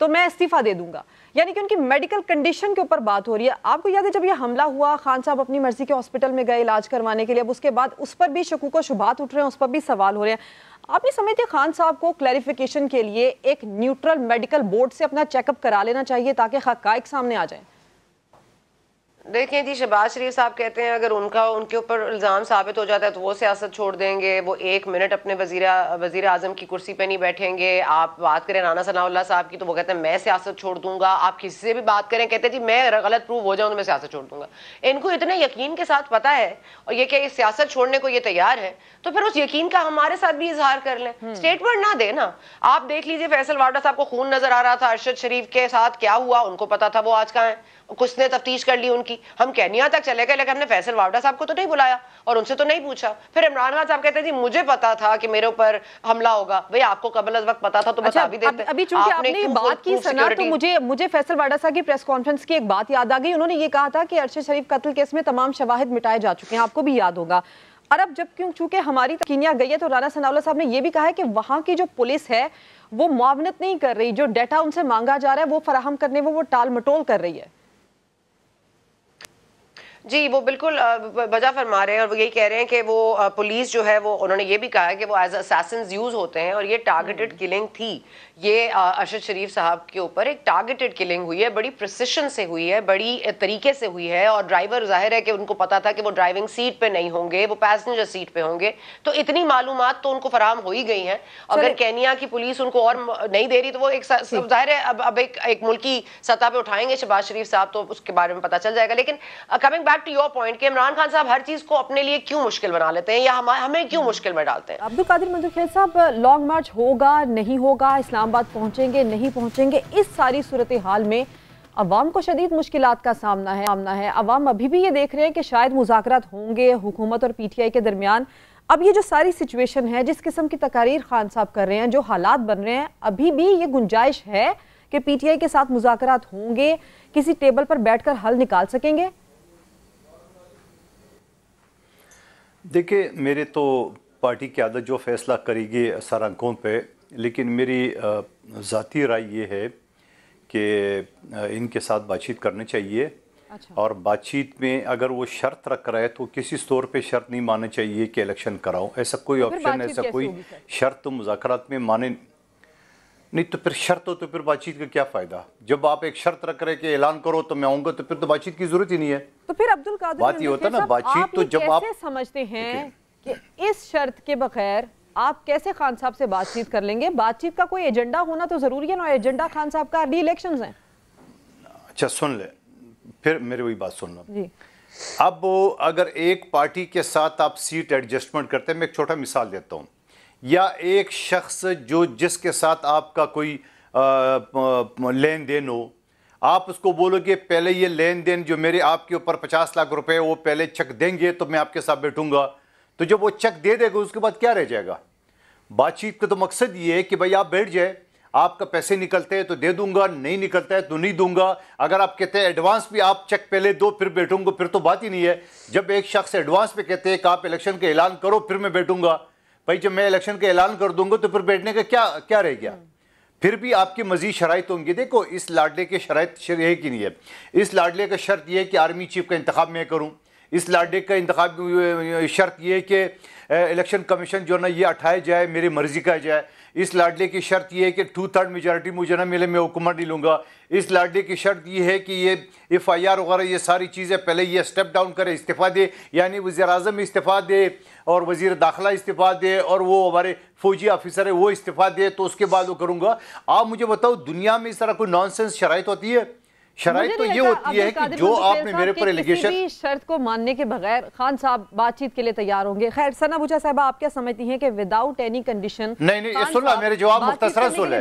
تو میں استعفیٰ دے دوں گا. یعنی کہ ان کی میڈیکل کنڈیشن کے اوپر بات ہو رہی ہے. آپ کو یاد ہے جب یہ حملہ ہوا, خان صاحب اپنی مرضی کے ہاسپٹل میں گئے علاج کروانے کے لیے, اب اس کے بعد اس پر بھی شکوک و شبہات اٹھ رہے ہیں, اس پر بھی سوال ہو رہے ہیں. آپ نہیں سمجھتے خان صاحب کو کلیریفیکیشن کے لیے ایک نیوٹرل میڈیکل بورڈ سے اپنا چیک اپ کرا لینا چاہیے تاکہ حقائق سامنے آ جائیں؟ دیکھیں جی, شہباز شریف صاحب کہتے ہیں اگر ان کے اوپر الزام ثابت ہو جاتا ہے تو وہ سیاست چھوڑ دیں گے, وہ 1 منٹ اپنے وزیر اعظم کی کرسی پہ نہیں بیٹھیں گے. آپ بات کریں رانا ثناء اللہ صاحب کی تو وہ کہتے ہیں میں سیاست چھوڑ دوں گا. آپ کسی سے بھی بات کریں کہتے ہیں جی میں غلط پروو ہو جاؤں تو میں سیاست چھوڑ دوں گا. ان کو اتنے یقین کے ساتھ پتا ہے اور یہ کہ سیاست چھوڑنے کو یہ تیار ہے, تو پھر اس یقین کا ہمارے ساتھ بھی اظہار کر لیں, اسٹیٹمنٹ نہ دیں نا. آپ دیکھ لیجئے فیصل واڈا صاحب کو خون نظر آ رہا تھا, ارشد شریف کے ساتھ کیا ہوا ان کو پتا تھا وہ آج کہاں ہیں, کس نے تفتیش کر لی ان کی. ہم کینیا تک چلے گئے لیکن ہم نے فیصل واوڈا صاحب کو تو نہیں بلایا اور ان سے تو نہیں پوچھا. پھر عمران خان صاحب کہتے ہیں جی مجھے پتا تھا کہ میرے اوپر حملہ ہوگا. بھئی آپ کو قبل از وقت پتا تھا تو بتا بھی دیتے. ابھی چونکہ آپ نے یہ بات کی سنا تو مجھے فیصل واڈا صاحب کی پریس کانفرنس کی ایک بات یاد آ گئی. انہوں نے یہ کہا تھا کہ ارشد شریف قتل کیس میں تمام شواہد مٹائے جا چکے ہیں, آپ کو بھی یاد ہوگا. اور اب جب چونکہ ہماری کینیا گئی ہے تو رانا ثناء اللہ صاحب نے یہ بھی کہا ہے کہ وہاں کی جو پولیس ہے وہ معاونت نہیں کر رہی, جو ڈیٹا ان سے مانگا جا رہا ہے وہ فراہم کرنے میں وہ ٹال مٹول کر رہی ہے. جی وہ بالکل بجا فرما رہے ہیں اور وہ یہی کہہ رہے ہیں کہ وہ پولیس جو ہے وہ انہوں نے یہ بھی کہا ہے کہ وہ ایز اساسنز یوز ہوتے ہیں اور یہ ٹارگیٹڈ کلنگ تھی. یہ ارشد شریف صاحب کے اوپر ایک ٹارگیٹڈ کلنگ ہوئی ہے, بڑی پریسیشن سے ہوئی ہے, بڑی طریقے سے ہوئی ہے. اور ڈرائیور ظاہر ہے کہ ان کو پتا تھا کہ وہ ڈرائیونگ سیٹ پہ نہیں ہوں گے, وہ پیسنجر سیٹ پہ ہوں گے, تو اتنی معلومات تو ان کو فراہم ہو ہی گئی ہیں. اگر کینیا کی پولیس ان کو اور نہیں دے رہی تو وہ ایک ظاہر ہے اب ایک ملکی سطح پہ اٹھائیں گے شہباز شریف صاحب تو اس کے بارے میں پتا چل جائے گا. لیکن coming back to your point کہ عمران خان صاحب ہر چیز کو اپنے لیے کیوں مشکل بنا لیتے ہیں یا ہمیں کیوں مشکل میں ڈالتے ہیں. عبدالقادر منظور صاحب, لانگ مارچ ہوگا نہیں ہوگا, اسلام آباد پہنچیں گے نہیں پہنچیں گے, اس ساری صورتحال میں عوام کو شدید مشکلات کا سامنا ہے. عوام ابھی بھی یہ دیکھ رہے ہیں کہ شاید مذاکرات ہوں گے حکومت اور پی ٹی آئی کے درمیان. اب یہ جو ساری سچویشن ہے, جس قسم کی تقاریر خان صاحب کر رہے ہیں, جو حالات بن رہے ہیں, ابھی بھی یہ گنجائش ہے کہ پی ٹی آئی کے ساتھ مذاکرات ہوں گے, کسی ٹیبل پر بیٹھ کر حل نکال سکیں گے. دیکھیں میرے تو پارٹی کی عادت جو فیصلہ کرے گی سر آنکھوں پہ, لیکن میری ذاتی رائے یہ ہے کہ ان کے ساتھ بات چیت کرنی چاہیے. اور بات چیت میں اگر وہ شرط رکھ رہا ہے تو کسی طور پہ شرط نہیں ماننا چاہیے کہ الیکشن کراؤ. ایسا کوئی آپشن, ایسا کوئی شرط مذاکرات میں مانے نہیں. تو پھر شرط ہو تو پھر بات چیت کا کیا فائدہ؟ جب آپ ایک شرط رکھ رہے کہ اعلان کرو تو میں آؤں گا, تو پھر تو بات چیت کی ضرورت ہی نہیں ہے. تو پھر عبدالقادر بات یہ ہوتا ہے نا, بات چیت تو جب آپ کیسے سمجھتے ہیں کہ اس شرط کے بغیر آپ کیسے خان صاحب سے بات چیت کر لیں گے؟ بات چیت کا کوئی ایجنڈا ہونا تو ضروری ہے نا, ایجنڈا خان صاحب کا ری الیکشنز ہیں. اچھا سن لے, پھر میری وہی بات سننا. جی اب اگر ایک پارٹی کے ساتھ آپ سیٹ ایڈجسٹمنٹ کرتے ہیں, میں ایک چھوٹا مثال دیتا ہوں, یا ایک شخص جس کے ساتھ آپ کا کوئی لین دین ہو, آپ اس کو بولو گے پہلے یہ لین دین جو میرے آپ کے اوپر 50 لاکھ روپے وہ پہلے چیک دیں گے تو میں آپ کے ساتھ بیٹھوں گا, تو جب وہ چیک دے دے گا اس کے بعد کیا رہ جائے گا؟ بات چیت کا تو مقصد یہ ہے کہ بھائی آپ بیٹھ جائے, آپ کا پیسے نکلتے ہیں تو دے دوں گا, نہیں نکلتا ہے تو نہیں دوں گا. اگر آپ کہتے ہیں ایڈوانس بھی آپ چیک پہلے دو پھر بیٹھوں گا, پھر تو بات ہی نہیں ہے. جب ایک شخص ایڈوانس پہ کہتے ہیں کہ آپ الیکشن کا اعلان کرو پھر میں بیٹھوں گا, بھائی جب میں الیکشن کا اعلان کر دوں گا تو پھر بیٹھنے کا کیا رہ گیا؟ پھر بھی آپ کی مزید شرائط ہوں گی. دیکھو اس لاڈلے کے شرائط ہے کہ نہیں ہے. اس لاڈلے کا شرط یہ ہے کہ آرمی چیف کا انتخاب میں کروں. اس لاڈلے کا انتخاب شرط یہ ہے کہ الیکشن کمیشن جو نا یہ اٹھائے جائے, میری مرضی کا جائے. اس لاڈلے کی شرط یہ ہے کہ 2/3 میجارٹی مجھے نہ ملے, میں حکومت نہیں لوں گا. اس لاڈلے کی شرط یہ ہے کہ یہ FIR وغیرہ یہ ساری چیزیں پہلے یہ سٹیپ ڈاؤن کرے, استعفیٰ دے, یعنی وزیر اعظم استعفیٰ دے اور وزیر داخلہ استعفیٰ دے اور وہ ہمارے فوجی آفیسر ہے وہ استعفیٰ دے, تو اس کے بعد وہ کروں گا. آپ مجھے بتاؤ دنیا میں اس طرح کوئی نان سینس شرائط ہوتی ہے؟ شرائط تو یہ ہوتی ہے کہ جو آپ نے میرے پر الیگیشن, کسی بھی شرط کو ماننے کے بغیر خان صاحب بات چیت کے لیے تیار ہوں گے. خیر ثنا بوچھا صاحبہ, آپ کیا سمجھتی ہیں کہ وداؤٹ اینی کنڈیشن نہیں سن لو میرے جواب مختصرا سن لے,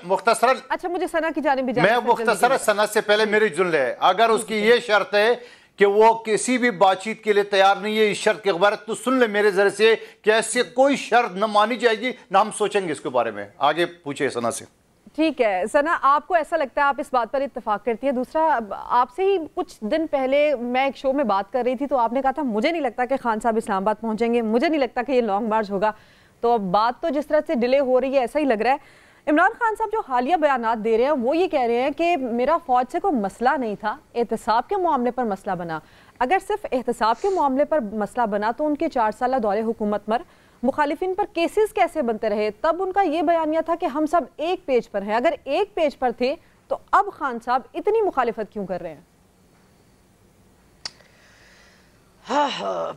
مختصرا. اچھا مجھے ثنا کی جانب بھی میں مختصرا ثنا سے پہلے میری سن لے. اگر اس کی یہ شرط ہے کہ وہ کسی بھی بات چیت کے لیے تیار نہیں ہے اس شرط کے عبارت, تو سن لے میرے ذریعے سے کہ ایسے کوئی شرط نہ مانی جائے گی, نہ ہم سوچیں گے اس کے بارے میں. آگے پوچھے ثنا سے. ٹھیک ہے ثنا, آپ کو ایسا لگتا ہے آپ اس بات پر اتفاق کرتی ہے؟ دوسرا, آپ سے ہی کچھ دن پہلے میں ایک شو میں بات کر رہی تھی تو آپ نے کہا تھا مجھے نہیں لگتا کہ خان صاحب اسلام آباد پہنچیں گے, مجھے نہیں لگتا کہ یہ لانگ مارچ ہوگا. تو اب بات تو جس طرح سے ڈیلے ہو رہی ہے ایسا ہی لگ رہا ہے. عمران خان صاحب جو حالیہ بیانات دے رہے ہیں وہ یہ کہہ رہے ہیں کہ میرا فوج سے کوئی مسئلہ نہیں تھا، احتساب کے معاملے پر مسئلہ بنا۔ اگر صرف احتساب کے معاملے پر مسئلہ بنا تو ان کے 4 سالہ دور حکومت پر مخالفین پر کیسز کیسے بنتے رہے؟ تب ان کا یہ بیانیہ تھا کہ ہم سب ایک پیج پر ہیں۔ اگر ایک پیج پر تھے تو اب خان صاحب اتنی مخالفت کیوں کر رہے ہیں؟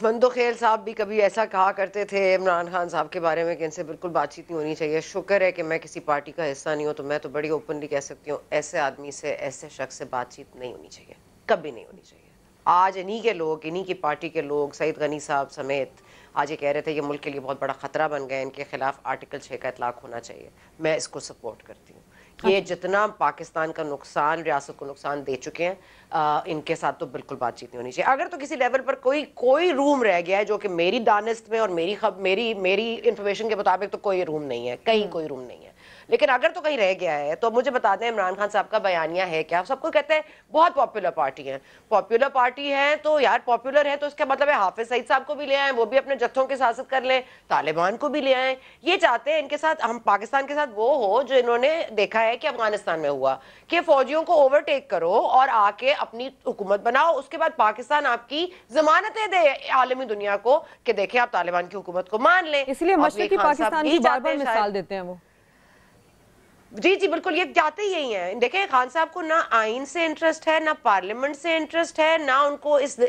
مندوخیل صاحب بھی کبھی ایسا کہا کرتے تھے عمران خان صاحب کے بارے میں کہ ان سے بالکل بات چیت نہیں ہونی چاہیے۔ شکر ہے کہ میں کسی پارٹی کا حصہ نہیں ہوں، تو میں تو بڑی اوپنلی کہہ سکتی ہوں ایسے آدمی سے، ایسے شخص سے بات چیت نہیں ہونی چاہیے، کبھی نہیں ہونی چاہیے۔ آج انہی کے لوگ، انہی کی پارٹی کے لوگ، سعید غنی صاحب سمیت آج یہ کہہ رہے تھے یہ ملک کے لیے بہت بڑا خطرہ بن گئے، ان کے خلاف آرٹیکل 6 کا اطلاق ہونا چاہیے۔ میں اس کو سپورٹ کرتی ہوں۔ یہ جتنا پاکستان کا نقصان، ریاست کو نقصان دے چکے ہیں، ان کے ساتھ تو بالکل بات چیت نہیں ہونی چاہیے۔ اگر تو کسی لیول پر کوئی روم رہ گیا ہے جو کہ میری دانست میں اور میری انفارمیشن کے مطابق تو کوئی روم نہیں ہے، کہیں کوئی روم نہیں ہے، لیکن اگر تو کہیں رہ گیا ہے تو مجھے بتا دیں عمران خان صاحب کا بیانیہ ہے کیا؟ سب کو کہتے ہیں بہت پاپولر پارٹی ہے، پاپولر پارٹی ہے تو یار پاپولر ہے تو اس کا مطلب ہے حافظ سعید صاحب کو بھی لے آئیں، وہ بھی اپنے جتھوں کے سیاست کر لیں، طالبان کو بھی لے آئیں۔ یہ چاہتے ہیں ان کے ساتھ ہم پاکستان کے ساتھ وہ ہو جو انہوں نے دیکھا ہے کہ افغانستان میں ہوا، کہ فوجیوں کو اوورٹیک کرو اور آ کے اپنی حکومت بناؤ، اس کے بعد پاکستان آپ کی ضمانتیں دے عالمی دنیا کو کہ دیکھیں آپ طالبان کی حکومت کو مان لیں۔ اس لیے مشرقی پاکستان کی بار بار مثال دیتے ہیں وہ۔ جی جی بالکل، یہ چاہتے یہی ہیں۔ دیکھیں خان صاحب کو نہ آئین سے انٹرسٹ ہے، نہ پارلیمنٹ سے انٹرسٹ ہے، نہ ان کو اس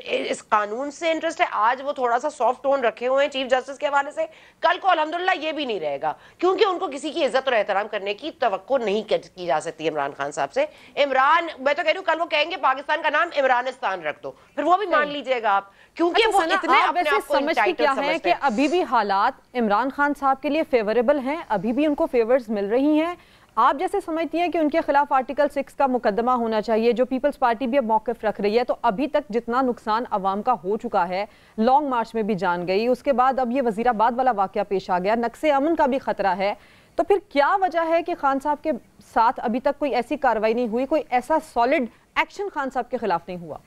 قانون سے انٹرسٹ ہے۔ آج وہ تھوڑا سا سافٹ ٹون رکھے ہوئے ہیں چیف جسٹس کے حوالے سے، کل کو الحمدللہ یہ بھی نہیں رہے گا، کیونکہ ان کو کسی کی عزت اور احترام کرنے کی توقع نہیں کی جا سکتی عمران خان صاحب سے۔ میں تو کہہ رہی ہوں کل وہ کہیں گے پاکستان کا نام عمرانستان رکھ دو، پھر وہ بھی مان لیجئے گا آپ، کیونکہ وہ اتنے اپنے آپ کو سمجھتی کیا ہے کہ ابھی بھی حالات عمران خان صاحب کے لیے فیوریبل ہیں، ابھی بھی ان کو فیورز مل رہی ہیں؟ آپ جیسے سمجھتی ہیں کہ ان کے خلاف آرٹیکل 6 کا مقدمہ ہونا چاہیے، جو پیپلز پارٹی بھی اب موقف رکھ رہی ہے، تو ابھی تک جتنا نقصان عوام کا ہو چکا ہے، لانگ مارچ میں بھی جان گئی، اس کے بعد اب یہ وزیر آباد والا واقعہ پیش آ گیا، نقص امن کا بھی خطرہ ہے، تو پھر کیا وجہ ہے کہ خان صاحب کے ساتھ ابھی تک کوئی ایسی کارروائی نہیں ہوئی، کوئی ایسا سالڈ ایکشن خان صاحب کے خلاف نہیں ہوا؟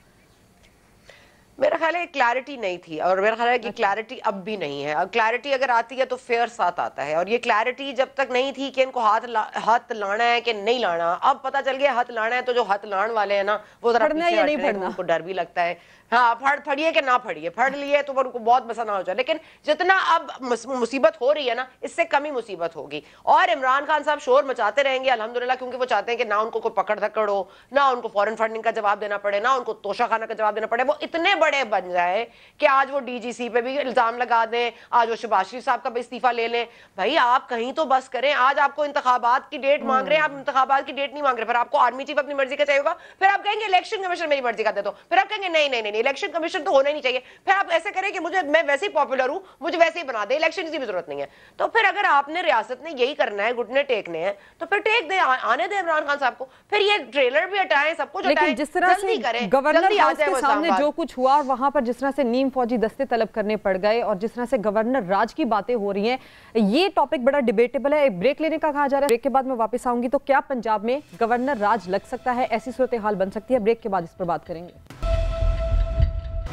میرا خیال ہے کلیئرٹی نہیں تھی، اور میرا خیال ہے کہ کلیئرٹی اب بھی نہیں ہے۔ کلیئرٹی اگر آتی ہے تو فیئر ساتھ آتا ہے، اور یہ کلیئرٹی جب تک نہیں تھی کہ ان کو ہاتھ لانا ہے کہ نہیں لانا، اب پتہ چل گیا ہاتھ لانا ہے، تو جو ہاتھ لان والے ہیں نا وہ ذرا پیچھے ہٹ رہے ہیں، ان کو ڈر بھی لگتا ہے ہاں پھڑیے کہ نہ پھڑیے، پھڑ لیے تو ان کو بہت مسئلہ ہو جائے، لیکن جتنا اب مصیبت ہو رہی ہے نا اس سے کم ہی مصیبت ہوگی۔ اور عمران خان صاحب شور مچاتے رہیں گے الحمدللہ، کیونکہ وہ چاہتے ہیں کہ نہ ان کو کوئی پکڑ دھکڑ ہو، نہ ان کو فورن فنڈنگ کا جواب دینا پڑے، نہ ان کو توشہ خانہ کا جواب دینا پڑے، وہ اتنے بڑے بن جائے کہ آج وہ ڈی جی سی پہ بھی الزام لگا دیں، آج وہ شہباز شریف صاحب کا بھی استعفیٰ لے لیں۔ بھائی آپ کہیں تو بس کریں، آج آپ کو انتخابات کی ڈیٹ مانگ رہے ہیں، آپ انتخابات کی ڈیٹ نہیں مانگ رہے، پھر آپ کو آرمی چیف اپنی مرضی کا چاہیے ہوگا، پھر آپ کہیں گے الیکشن کمیشن میری مرضی کا دے دو، پھر آپ کہیں گے نہیں الیکشن کمیشن تو ہونا ہی نہیں چاہیے، پھر آپ ایسے کریں کہ میں ویسے ہی پاپولر ہوں، مجھے ویسے ہی بنا دے، الیکشن کی بھی ضرورت نہیں ہے۔ تو پھر اگر آپ نے ریاست نے یہی کرنا ہے، گھٹنے ٹیکنے ہیں، تو پھر ٹیک دیں، آنے دیں عمران خان صاحب کو، پھر یہ ٹریلر بھی ہٹائیں، سب کچھ ہٹائیں، لیکن جس طرح سے گورنر ہاؤس کے سامنے جو کچھ ہوا، اور وہاں پر جس طرح سے نیم فوجی دستے طلب کرنے پڑ گئے، اور جس طرح سے گورنر راج کی باتیں ہو رہی ہیں، یہ ٹاپک بڑا ڈیبیٹیبل ہے۔ ایک بریک لینے کا کہا جا رہا ہے، بریک کے بعد میں واپس آؤں گی۔ تو کیا پنجاب میں گورنر راج لگ سکتا ہے؟ ایسی صورتحال بن سکتی ہے؟ بریک کے بعد اس پر بات کریں گے۔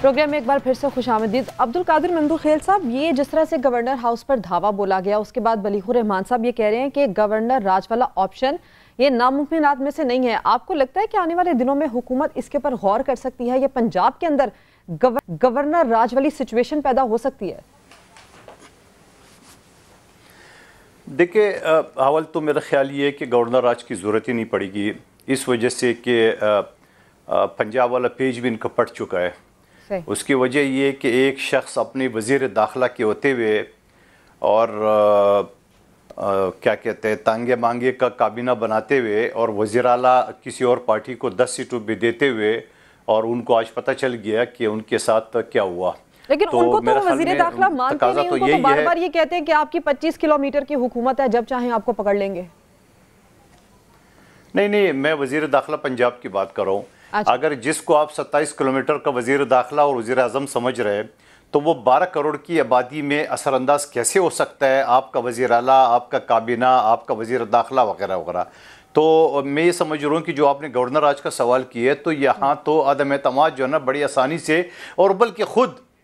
پروگرام میں ایک بار پھر سے خوش آمدید۔ عبدالقادر مندوخیل صاحب، یہ جس طرح سے گورنر ہاؤس پر دھاوا بولا گیا، اس کے بعد بلیغ الرحمان صاحب یہ کہہ رہے ہیں کہ گورنر راج والا آپشن یہ ناممکنات میں سے نہیں ہے۔ آپ کو لگتا ہے کہ آنے والے دنوں میں حکومت اس کے پر غور کر سکتی ہے، یا پنجاب کے اندر گورنر راج والی سچویشن پیدا ہو سکتی ہے؟ دیکھیں اول تو میرا خیال یہ ہے کہ گورنر راج کی ضرورت ہی نہیں پڑے گی، اس وجہ سے کہ پنجاب والا پیج بھی ان کا پٹ چکا ہے۔ اس کی وجہ یہ کہ ایک شخص اپنے وزیر داخلہ کے ہوتے ہوئے اور کیا کہتے ہیں تانگے مانگے کا کابینہ بناتے ہوئے، اور وزیر اعلیٰ کسی اور پارٹی کو 10 سیٹوں بھی دیتے ہوئے، اور ان کو آج پتہ چل گیا کہ ان کے ساتھ کیا ہوا۔ لیکن ان کو تو وزیر داخلہ مانتے نہیں، ان کو تو بار بار یہ کہتے ہیں کہ آپ کی 25 کلومیٹر کی حکومت ہے، جب چاہیں آپ کو پکڑ لیں گے۔ نہیں، میں وزیر داخلہ پنجاب کی بات کر رہا ہوں۔ اگر جس کو آپ 27 کلومیٹر کا وزیر داخلہ اور وزیر اعظم سمجھ رہے، تو وہ 12 کروڑ کی آبادی میں اثر انداز کیسے ہو سکتا ہے آپ کا وزیر اعلیٰ، آپ کا کابینہ، آپ کا وزیر داخلہ وغیرہ وغیرہ؟ تو میں یہ سمجھ رہا ہوں کہ جو آپ نے گورنر راج کا سوال کیا ہے، تو یہاں تو عدم اعتماد جو ہے نا بڑی آسانی سے، اور بلکہ خود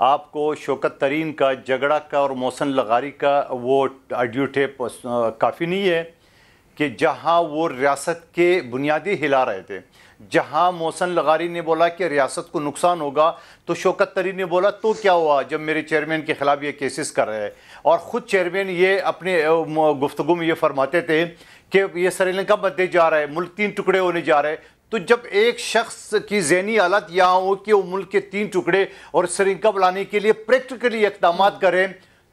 آپ کو شوکت ترین کا جھگڑا کا اور محسن لغاری کا وہ آڈیو ٹیپ کافی نہیں ہے کہ جہاں وہ ریاست کے بنیادی ہلا رہے تھے، جہاں محسن لغاری نے بولا کہ ریاست کو نقصان ہوگا تو شوکت ترین نے بولا تو کیا ہوا جب میرے چیئرمین کے خلاف یہ کیسز کر رہے ہیں، اور خود چیئرمین یہ اپنے گفتگو میں یہ فرماتے تھے کہ یہ سری لنکا بدلے جا رہا ہے، ملک 3 ٹکڑے ہونے جا رہے ہیں۔ تو جب ایک شخص کی ذہنی حالت یہاں ہو کہ وہ ملک کے 3 ٹکڑے اور سری لنکا بلانے کے لیے پریکٹیکلی اقدامات کریں،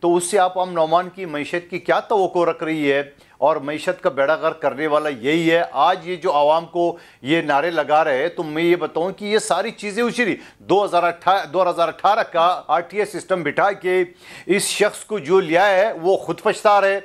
تو اس سے آپ امن و امان کی معیشت کی کیا توقع رکھ رہی ہے؟ اور معیشت کا بیڑا غرق کرنے والا یہی ہے۔ آج یہ جو عوام کو یہ نعرے لگا رہے ہیں، تو میں یہ بتاؤں کہ یہ ساری چیزیں اسی 2018 کا RTI سسٹم بٹھا کے اس شخص کو جو لیا ہے وہ خود پچھتا رہے۔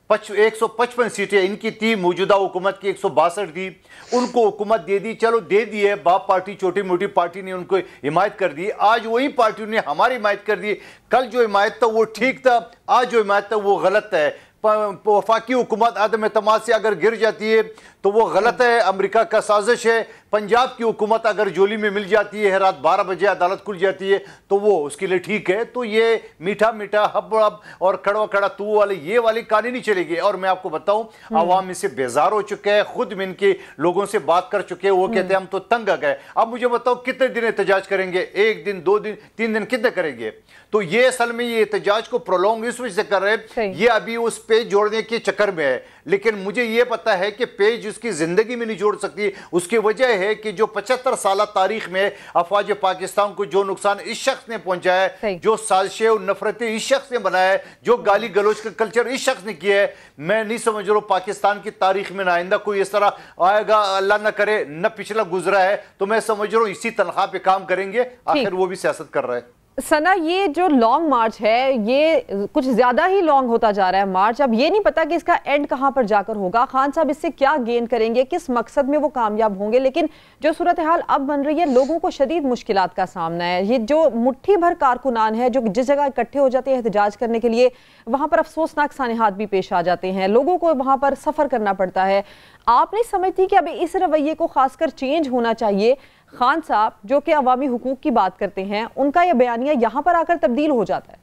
155 سیٹیں ان کی تھی، موجودہ حکومت کی 162 تھی، ان کو حکومت دے دی، چلو دے دی ہے، باپ پارٹی چھوٹی موٹی پارٹی نے ان کو حمایت کر دی، آج وہی پارٹیوں نے ہماری حمایت کر دی۔ کل جو حمایت تھا وہ ٹھیک تھا، آج جو حمایت تھا وہ غلط ہے۔ وفاقی حکومت عدم اعتماد سے اگر گر جاتی ہے تو وہ غلط ہے، امریکہ کا سازش ہے۔ پنجاب کی حکومت اگر جولی میں مل جاتی ہے، رات 12 بجے عدالت کھل جاتی ہے تو وہ اس کے لیے ٹھیک ہے۔ تو یہ میٹھا میٹھا ہب ہب اور کڑوا کڑا تو والے یہ والی کہانی نہیں چلے گی۔ اور میں آپ کو بتاؤں عوام اس سے بیزار ہو چکے ہیں، خود میں ان کے لوگوں سے بات کر چکے ہیں، وہ کہتے ہیں ہم تو تنگ آ گئے۔ اب مجھے بتاؤ کتنے دن احتجاج کریں گے؟ 1 دن 2 دن 3 دن کتنے کریں گے؟ تو یہ اصل میں یہ احتجاج کو پرولونگ اس وجہ سے کر رہے ہیں، یہ ابھی اس پیج جوڑنے کے چکر میں ہے، لیکن مجھے یہ پتا ہے کہ پیج اس کی زندگی میں نہیں جوڑ سکتی۔ اس کی وجہ ہے کہ جو 75 سالہ تاریخ میں افواج پاکستان کو جو نقصان اس شخص نے پہنچایا ہے، جو سازشیں اور نفرتیں اس شخص نے بنایا ہے، جو گالی گلوچ کا کلچر اس شخص نے کیا ہے، میں نہیں سمجھ رہا پاکستان کی تاریخ میں نہ آئندہ کوئی اس طرح آئے گا، اللہ نہ کرے، نہ پچھلا گزرا ہے۔ تو میں سمجھ رہا ہوں اسی تنخواہ پہ کام کریں گے، آخر وہ بھی سیاست کر رہا ہے۔ ثنا، یہ جو لانگ مارچ ہے یہ کچھ زیادہ ہی لانگ ہوتا جا رہا ہے مارچ، اب یہ نہیں پتا کہ اس کا اینڈ کہاں پر جا کر ہوگا، خان صاحب اس سے کیا گین کریں گے، کس مقصد میں وہ کامیاب ہوں گے، لیکن جو صورتحال اب بن رہی ہے لوگوں کو شدید مشکلات کا سامنا ہے۔ یہ جو مٹھی بھر کارکنان ہے جو جس جگہ اکٹھے ہو جاتے ہیں احتجاج کرنے کے لیے، وہاں پر افسوسناک سانحات بھی پیش آ جاتے ہیں، لوگوں کو وہاں پر سفر کرنا پڑتا ہے۔ آپ نہیں سمجھتی کہ اب اس رویے کو خاص کر چینج ہونا چاہیے؟ خان صاحب جو کہ عوامی حقوق کی بات کرتے ہیں، ان کا یہ بیانیہ یہاں پر آ کر تبدیل ہو جاتا ہے۔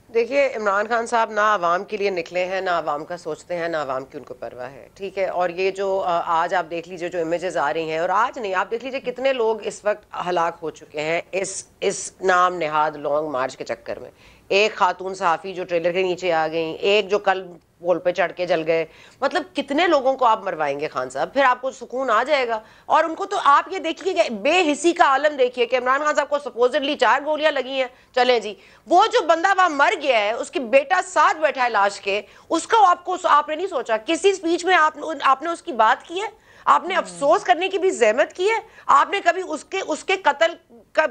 دیکھیے عمران خان صاحب نہ عوام کے لیے نکلے ہیں، نہ عوام کا سوچتے ہیں، نہ عوام کی ان کو پرواہ ہے، ٹھیک ہے۔ اور یہ جو آج آپ دیکھ لیجئے جو امیجز آ رہی ہیں، اور آج نہیں آپ دیکھ لیجئے کتنے لوگ اس وقت ہلاک ہو چکے ہیں اس نام نہاد لانگ مارچ کے چکر میں۔ ایک خاتون صحافی جو ٹریلر کے نیچے آ گئیں، ایک جو کل پول پہ چڑھ کے جل گئے، مطلب کتنے لوگوں کو آپ مروائیں گے خان صاحب؟ پھر آپ کو سکون آ جائے گا؟ اور ان کو تو آپ یہ دیکھیے کہ بے حسی کا عالم دیکھیے کہ عمران خان صاحب کو سپوزڈلی 4 گولیاں لگی ہیں، چلیں جی، وہ جو بندہ وہاں مر گیا ہے، اس کی بیٹا ساتھ بیٹھا ہے لاش کے، اس کا آپ نے نہیں سوچا؟ کسی سپیچ میں آپ نے اس کی بات کی ہے؟ آپ نے افسوس کرنے کی بھی زحمت کی ہے؟ آپ نے کبھی اس کے قتل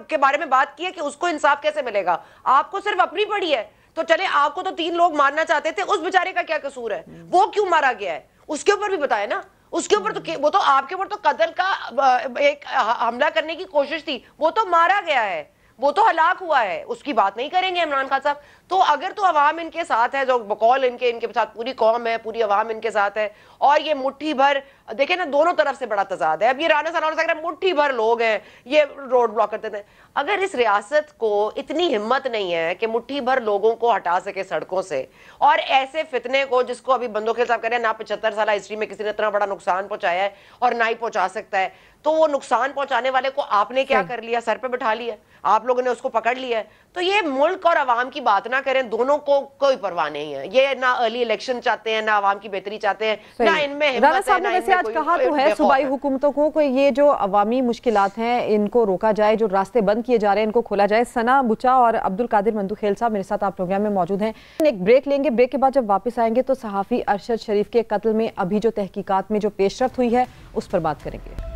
کے بارے میں بات کی ہے کہ اس کو انصاف کیسے ملے گا؟ آپ کو صرف اپنی پڑی ہے۔ تو چلے آپ کو تو 3 لوگ مارنا چاہتے تھے، اس بیچارے کا کیا قصور ہے؟ وہ کیوں مارا گیا ہے؟ اس کے اوپر بھی بتائے نا۔ اس کے اوپر تو وہ تو آپ کے اوپر تو قتل کا ایک حملہ کرنے کی کوشش تھی، وہ تو مارا گیا ہے، وہ تو ہلاک ہوا ہے، اس کی بات نہیں کریں گے عمران خان صاحب؟ تو اگر تو عوام ان کے ساتھ ہے، جو بقول ان کے ساتھ پوری قوم ہے، پوری عوام ان کے ساتھ ہے، اور یہ مٹھی بھر دیکھیں نا دونوں طرف سے بڑا تضاد ہے۔ اب یہ رانا ثناءاللہ مٹھی بھر لوگ ہیں، یہ روڈ بلاک کرتے تھے۔ اگر اس ریاست کو اتنی ہمت نہیں ہے کہ مٹھی بھر لوگوں کو ہٹا سکے سڑکوں سے، اور ایسے فتنے کو جس کو ابھی بندوقیل صاحب کہہ رہے ہیں نہ 75 سالہ ہسٹری میں کسی نے اتنا بڑا نقصان پہنچایا ہے اور نہ ہی پہنچا سکتا ہے، تو وہ نقصان پہنچانے والے کو آپ نے کیا کر لیا؟ سر پہ بٹھا لیا، آپ لوگوں نے اس کو پکڑ لیا ہے۔ تو یہ ملک اور عوام کی بات نہ کریں، دونوں کو کوئی پرواہ نہیں ہے۔ یہ نہ ارلی الیکشن چاہتے ہیں، نہ عوام کی بہتری چاہتے ہیں، نہ ان میں ہمت ہے، رانا صاحب نے ویسے آج کہا تو ہے صوبائی حکومتوں کو کہ یہ جو عوامی مشکلات ہیں ان کو روکا جائے، جو راستے بند کیے جا رہے ہیں ان کو کھولا جائے۔ ثنا بچا اور عبدالقادر مندوخیل صاحب میرے ساتھ آپ پروگرام میں موجود ہیں۔ ایک بریک لیں گے، بریک کے بعد جب واپس آئیں گے تو صحافی ارشد شریف کے قتل میں ابھی جو تحقیقات میں جو پیش رفت ہوئی ہے اس پر بات کریں گے۔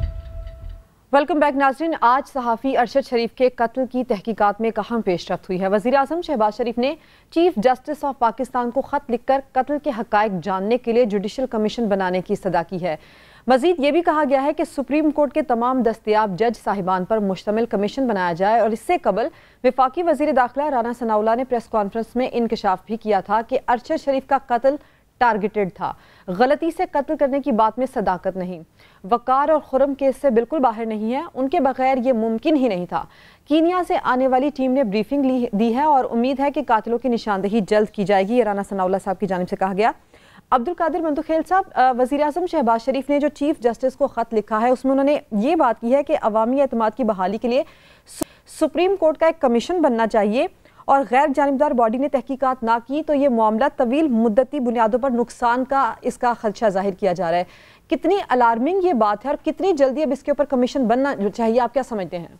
ویلکم بیک ناظرین، آج صحافی ارشد شریف کے قتل کی تحقیقات میں ایک اہم پیش رفت ہوئی ہے۔ وزیر اعظم شہباز شریف نے چیف جسٹس آف پاکستان کو خط لکھ کر قتل کے حقائق جاننے کے لیے جوڈیشل کمیشن بنانے کی استدعا کی ہے۔ مزید یہ بھی کہا گیا ہے کہ سپریم کورٹ کے تمام دستیاب جج صاحبان پر مشتمل کمیشن بنایا جائے، اور اس سے قبل وفاقی وزیر داخلہ رانا ثناءاللہ نے پریس کانفرنس میں انکشاف بھی کیا تھا کہ ارشد شریف کا قتل ٹارگیٹڈ تھا. غلطی سے قتل کرنے کی بات میں صداقت نہیں. وقار اور خرم کیس سے بالکل باہر نہیں ہے, ان کے بغیر یہ ممکن ہی نہیں تھا. کینیا سے آنے والی ٹیم نے بریفنگ دی ہے اور امید ہے کہ قاتلوں کی نشاندہی جلد کی جائے گی, یہ رانا ثناء اللہ صاحب کی جانب سے کہا گیا. عبدالقادر مندوخیل صاحب, وزیراعظم شہباز شریف نے جو چیف جسٹس کو خط لکھا ہے اس میں انہوں نے یہ بات کی ہے کہ عوامی اعتماد کی بحالی کے لیے سپریم کورٹ کا ایک کمیشن بننا چاہیے, اور غیر جانبدار باڈی نے تحقیقات نہ کی تو یہ معاملہ طویل مدتی بنیادوں پر نقصان کا اس کا خدشہ ظاہر کیا جا رہا ہے. کتنی الارمنگ یہ بات ہے اور کتنی جلدی اب اس کے اوپر کمیشن بننا چاہیے, آپ کیا سمجھتے ہیں؟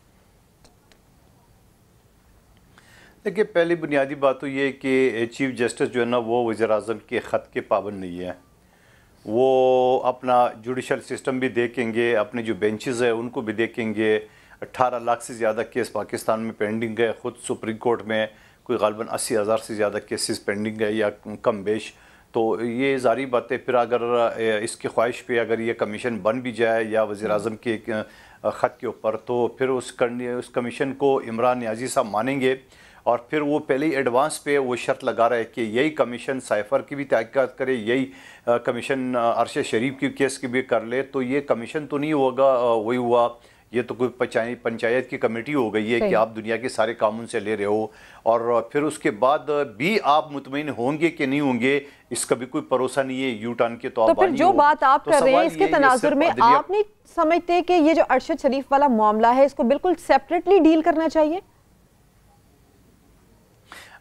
دیکھیے, پہلی بنیادی بات تو یہ کہ چیف جسٹس جو ہے نا وہ وزیر اعظم کے خط کے پابند نہیں ہے. وہ اپنا جوڈیشل سسٹم بھی دیکھیں گے, اپنے جو بینچز ہیں ان کو بھی دیکھیں گے. 18 لاکھ سے زیادہ کیس پاکستان میں پینڈنگ ہے, خود سپریم کورٹ میں کوئی غالباً 80,000 سے زیادہ کیسز پینڈنگ ہے یا کم بیش. تو یہ ظاہری بات ہے, پھر اگر اس کی خواہش پہ اگر یہ کمیشن بن بھی جائے یا وزیر اعظم کے خط کے اوپر, تو پھر اس کمیشن کو عمران نیازی صاحب مانیں گے, اور پھر وہ پہلے ہی ایڈوانس پہ وہ شرط لگا رہا ہے کہ یہی کمیشن سائفر کی بھی تحقیقات کرے, یہی کمیشن ارشد شریف کی کیس کی بھی کر لے. تو یہ کمیشن تو نہیں ہوگا, وہی ہوا یہ تو کوئی پنچایت کی کمیٹی ہو گئی ہے کہ آپ دنیا کے سارے قانون سے لے رہے ہو, اور پھر اس کے بعد بھی آپ مطمئن ہوں گے کہ نہیں ہوں گے, اس کا بھی کوئی بھروسہ نہیں ہے. یو ٹرن کے تو پھر جو بات آپ کر رہے ہیں اس کے تناظر میں آپ نہیں سمجھتے کہ یہ جو ارشد شریف والا معاملہ ہے اس کو بالکل سیپریٹلی ڈیل کرنا چاہیے؟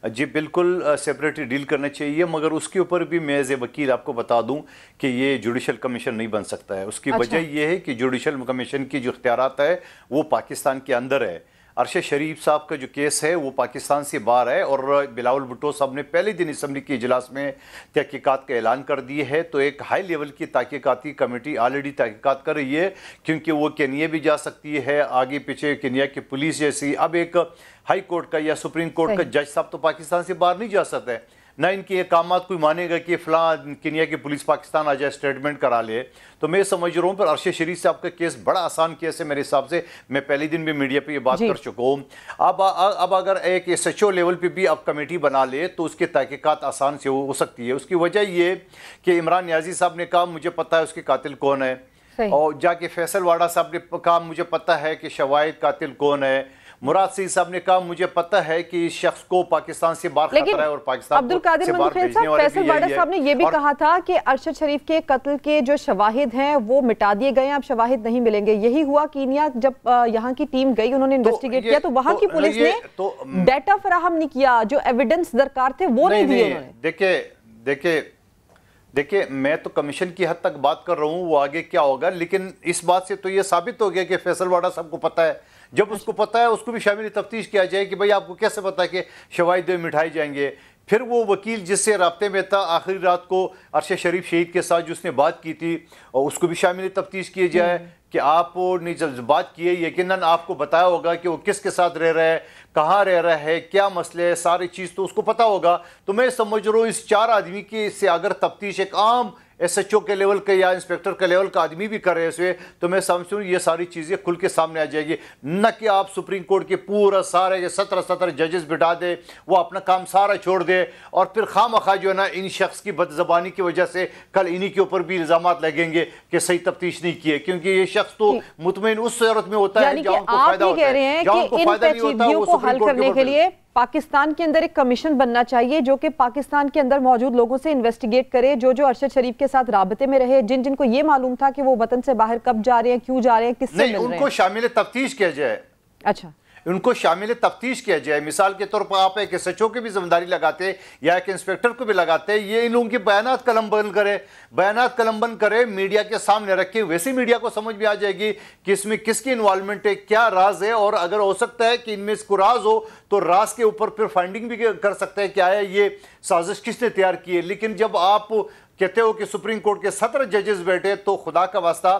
جی بالکل سیپریٹلی ڈیل کرنا چاہیے, مگر اس کے اوپر بھی میں ایز اے وکیل آپ کو بتا دوں کہ یہ جوڈیشل کمیشن نہیں بن سکتا ہے. اس کی وجہ یہ ہے کہ جوڈیشل کمیشن کی جو اختیارات ہے وہ پاکستان کے اندر ہے. ارشد شریف صاحب کا جو کیس ہے وہ پاکستان سے باہر ہے, اور بلاول بھٹو صاحب نے پہلے دن اسمبلی کے اجلاس میں تحقیقات کا اعلان کر دی ہے. تو ایک ہائی لیول کی تحقیقاتی کمیٹی آلریڈی تحقیقات کر رہی ہے, کیونکہ وہ کینیا بھی جا سکتی ہے, آگے پیچھے کینیا کی پولیس جیسی. اب ایک ہائی کورٹ کا یا سپریم کورٹ کا جج صاحب تو پاکستان سے باہر نہیں جا سکتا ہے, نہ ان کے احکامات کوئی مانے گا کہ فلاں کینیا کی پولیس پاکستان آ جائے اسٹیٹمنٹ کرا لے. تو میں سمجھ رہا ہوں پر ارشد شریف صاحب کا کیس بڑا آسان کیس ہے میرے حساب سے. میں پہلے دن بھی میڈیا پہ یہ بات کر چکا ہوں. اب اگر ایک ایس ایچ او لیول پہ بھی اب کمیٹی بنا لے تو اس کی تحقیقات آسان سے ہو سکتی ہے. اس کی وجہ یہ کہ عمران نیازی صاحب نے کہا مجھے پتہ ہے اس کے قاتل کون ہے, اور جا کے فیصل واڑا صاحب نے کہا مجھے پتہ ہے کہ شواہد قاتل کون ہے. مراد سعید صاحب نے کہا مجھے پتہ ہے کہ اس شخص کو پاکستان سے باہر خطرہ ہے اور پاکستان سے باہر بھیجنے والے بھی یہی ہے. فیصل واڑا صاحب نے یہ بھی کہا تھا کہ ارشد شریف کے قتل کے جو شواہد ہیں وہ مٹا دیے گئے ہیں, اب شواہد نہیں ملیں گے. یہی ہوا کینیا جب یہاں کی ٹیم گئی, انہوں نے انویسٹیگیٹ کیا تو وہاں کی پولیس نے ڈیٹا فراہم نہیں کیا, جو ایویڈنس درکار تھے وہ نہیں دیے انہوں نے. دیکھیں میں تو کمیشن کی حد تک بات کر رہا ہوں, وہ آگے کیا ہوگا, لیکن اس بات سے تو یہ ثابت ہو گیا کہ فیصل واڑا صاحب کو پتہ ہے. جب اس کو پتہ ہے اس کو بھی شامل تفتیش کیا جائے کہ بھئی آپ کو کیسے پتہ ہے کہ شواہد مٹھائے جائیں گے. پھر وہ وکیل جس سے رابطے میں تھا آخری رات کو ارشد شریف شہید کے ساتھ جو اس نے بات کی تھی, اور اس کو بھی شامل تفتیش کیے جائے کہ آپ نے جب بات کی ہے یقیناً آپ کو بتایا ہوگا کہ وہ کس کے ساتھ رہ رہا ہے, کہاں رہ رہا ہے, کیا مسئلے ہے, ساری چیز تو اس کو پتہ ہوگا. تو میں سمجھ رہا ہوں اس 4 آدمی کی سے اگر تفتیش ایک عام ایس ایچ او کے لیول کے یا انسپیکٹر کے لیول کا آدمی بھی کر رہے ہیں تو میں سمجھتا ہوں یہ ساری چیزیں کھل کے سامنے آ جائے گی. نہ کہ آپ سپریم کورٹ کے پورا سارے 17 ججز بٹھا دے, وہ اپنا کام سارا چھوڑ دے, اور پھر خواہ جو ہے نا ان شخص کی بد زبانی کی وجہ سے کل انہی کے اوپر بھی الزامات لگیں گے کہ صحیح تفتیش نہیں کیے, کیونکہ یہ شخص تو مطمئن اس صورت میں ہوتا ہے جہاں کو فائدہ ہوتا ہے, جہاں کو فائدہ نہیں ہوتا وہ سپریم کورٹ کے اوپر. پاکستان کے اندر ایک کمیشن بننا چاہیے جو کہ پاکستان کے اندر موجود لوگوں سے انویسٹیگیٹ کرے, جو ارشد شریف کے ساتھ رابطے میں رہے, جن کو یہ معلوم تھا کہ وہ وطن سے باہر کب جا رہے ہیں, کیوں جا رہے ہیں, کس سے مل رہے ہیں. ان کو شامل تفتیش کیا جائے. اچھا, ان کو شامل تفتیش کیا جائے. مثال کے طور پر آپ ایک ایس ایچ او کی بھی ذمہ داری لگاتے یا ایک انسپیکٹر کو بھی لگاتے, یہ ان لوگوں کی بیانات قلم بند کرے, میڈیا کے سامنے رکھے, ویسے میڈیا کو سمجھ میں آ جائے گی کہ اس میں کس کی انوالومنٹ ہے, کیا راز ہے, اور اگر ہو سکتا ہے کہ ان میں اس کو راز ہو تو راز کے اوپر پھر فائنڈنگ بھی کر سکتا ہے کیا ہے یہ سازش کس نے تیار کی ہے. لیکن جب آپ کہتے ہو کہ سپریم کورٹ کے 17 ججز بیٹھے, تو خدا کا واسطہ